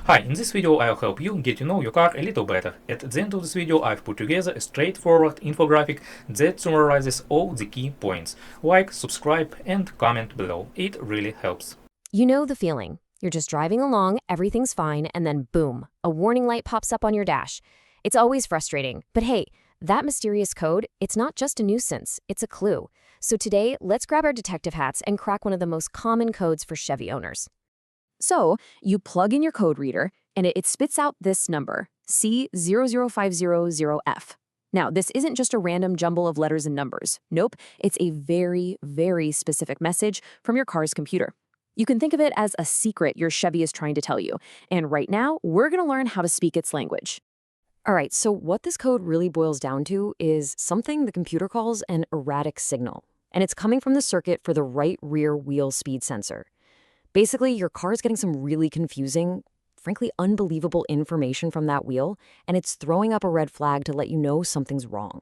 Hi, in this video I'll help you get to know your car a little better. At the end of this video I've put together a straightforward infographic that summarizes all the key points. Like, subscribe and comment below. It really helps. You know the feeling. You're just driving along, everything's fine, and then boom, a warning light pops up on your dash. It's always frustrating, but hey, that mysterious code, it's not just a nuisance, it's a clue. So today, let's grab our detective hats and crack one of the most common codes for Chevy owners. So, you plug in your code reader, and it spits out this number, C0050F. Now, this isn't just a random jumble of letters and numbers. Nope, it's a very, very specific message from your car's computer. You can think of it as a secret your Chevy is trying to tell you, and right now, we're going to learn how to speak its language. All right, so what this code really boils down to is something the computer calls an erratic signal, and it's coming from the circuit for the right rear wheel speed sensor. Basically, your car is getting some really confusing, frankly unbelievable information from that wheel, and it's throwing up a red flag to let you know something's wrong.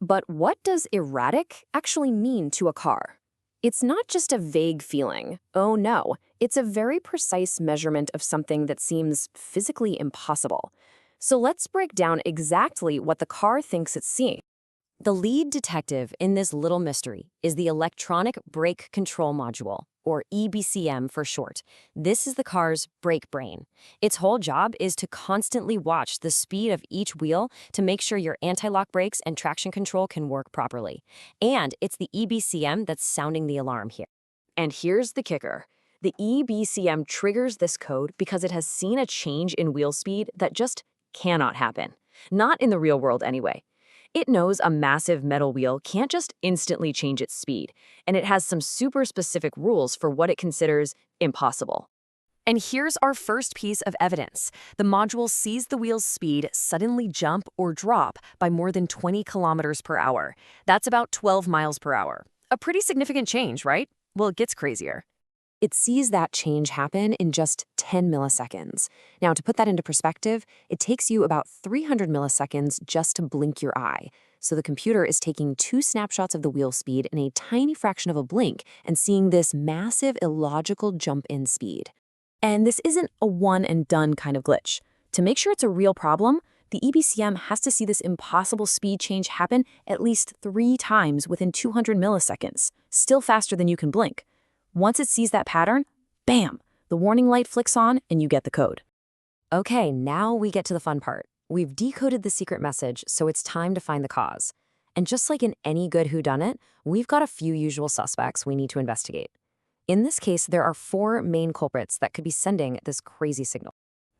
But what does erratic actually mean to a car? It's not just a vague feeling. Oh no, it's a very precise measurement of something that seems physically impossible. So let's break down exactly what the car thinks it's seeing. The lead detective in this little mystery is the Electronic Brake Control Module, or EBCM for short. This is the car's brake brain. Its whole job is to constantly watch the speed of each wheel to make sure your anti-lock brakes and traction control can work properly. And it's the EBCM that's sounding the alarm here. And here's the kicker. The EBCM triggers this code because it has seen a change in wheel speed that just cannot happen. Not in the real world anyway. It knows a massive metal wheel can't just instantly change its speed, and it has some super specific rules for what it considers impossible. And here's our first piece of evidence. The module sees the wheel's speed suddenly jump or drop by more than 20 kilometers per hour. That's about 12 miles per hour. A pretty significant change, right? Well, it gets crazier. It sees that change happen in just 10 milliseconds. Now, to put that into perspective, it takes you about 300 milliseconds just to blink your eye. So the computer is taking 2 snapshots of the wheel speed in a tiny fraction of a blink and seeing this massive illogical jump in speed. And this isn't a one-and-done kind of glitch. To make sure it's a real problem, the EBCM has to see this impossible speed change happen at least 3 times within 200 milliseconds, still faster than you can blink. Once it sees that pattern, bam, the warning light flicks on and you get the code. Okay, now we get to the fun part. We've decoded the secret message, so it's time to find the cause. And just like in any good whodunit, we've got a few usual suspects we need to investigate. In this case, there are 4 main culprits that could be sending this crazy signal.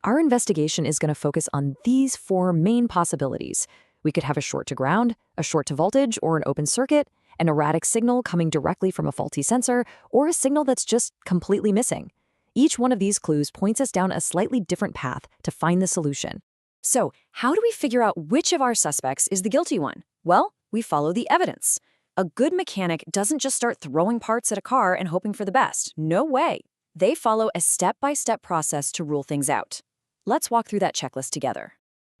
Our investigation is going to focus on these 4 main possibilities. We could have a short to ground, a short to voltage, or an open circuit, an erratic signal coming directly from a faulty sensor, or a signal that's just completely missing. Each one of these clues points us down a slightly different path to find the solution. So, how do we figure out which of our suspects is the guilty one? Well, we follow the evidence. A good mechanic doesn't just start throwing parts at a car and hoping for the best. No way. They follow a step-by-step process to rule things out. Let's walk through that checklist together.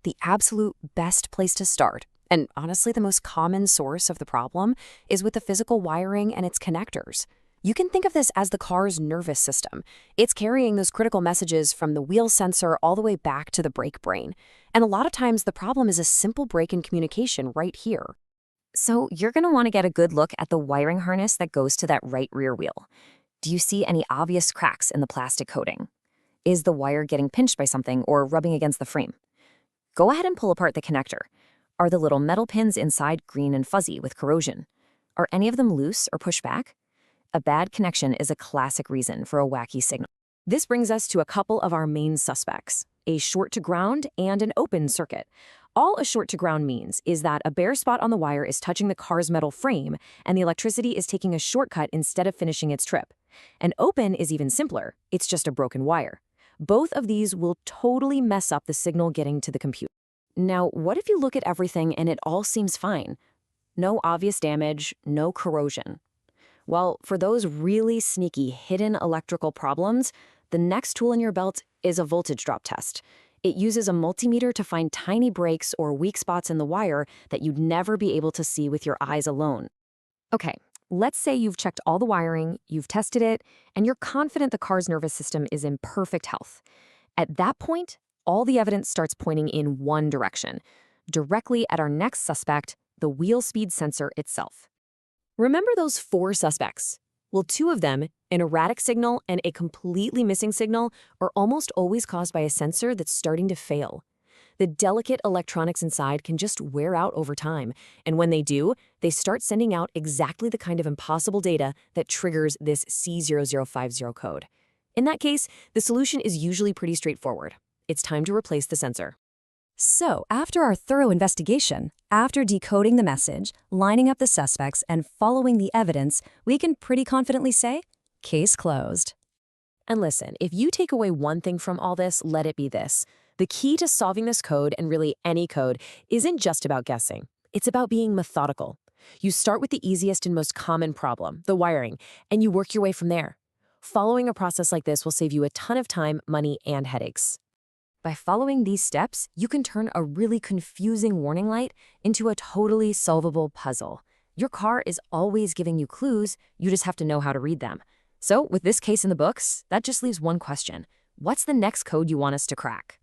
The absolute best place to start, and honestly the most common source of the problem, is with the physical wiring and its connectors. You can think of this as the car's nervous system. It's carrying those critical messages from the wheel sensor all the way back to the brake brain. And a lot of times the problem is a simple break in communication right here. So you're going to want to get a good look at the wiring harness that goes to that right rear wheel. Do you see any obvious cracks in the plastic coating? Is the wire getting pinched by something or rubbing against the frame? Go ahead and pull apart the connector. Are the little metal pins inside green and fuzzy with corrosion? Are any of them loose or pushed back? A bad connection is a classic reason for a wacky signal. This brings us to a couple of our main suspects, a short to ground and an open circuit. All a short to ground means is that a bare spot on the wire is touching the car's metal frame and the electricity is taking a shortcut instead of finishing its trip. An open is even simpler, it's just a broken wire. Both of these will totally mess up the signal getting to the computer. Now, what if you look at everything and it all seems fine? No obvious damage, no corrosion. Well, for those really sneaky hidden electrical problems, the next tool in your belt is a voltage drop test. It uses a multimeter to find tiny breaks or weak spots in the wire that you'd never be able to see with your eyes alone. Okay, let's say you've checked all the wiring, you've tested it, and you're confident the car's nervous system is in perfect health. At that point, all the evidence starts pointing in one direction, directly at our next suspect, the wheel speed sensor itself. Remember those 4 suspects? Well, 2 of them, an erratic signal and a completely missing signal, are almost always caused by a sensor that's starting to fail. The delicate electronics inside can just wear out over time, and when they do, they start sending out exactly the kind of impossible data that triggers this C0050 code. In that case, the solution is usually pretty straightforward. It's time to replace the sensor. So, after our thorough investigation, after decoding the message, lining up the suspects, and following the evidence, we can pretty confidently say, case closed. And listen, if you take away one thing from all this, let it be this. The key to solving this code, and really any code, isn't just about guessing. It's about being methodical. You start with the easiest and most common problem, the wiring, and you work your way from there. Following a process like this will save you a ton of time, money, and headaches. By following these steps, you can turn a really confusing warning light into a totally solvable puzzle. Your car is always giving you clues, you just have to know how to read them. So, with this case in the books, that just leaves one question. What's the next code you want us to crack?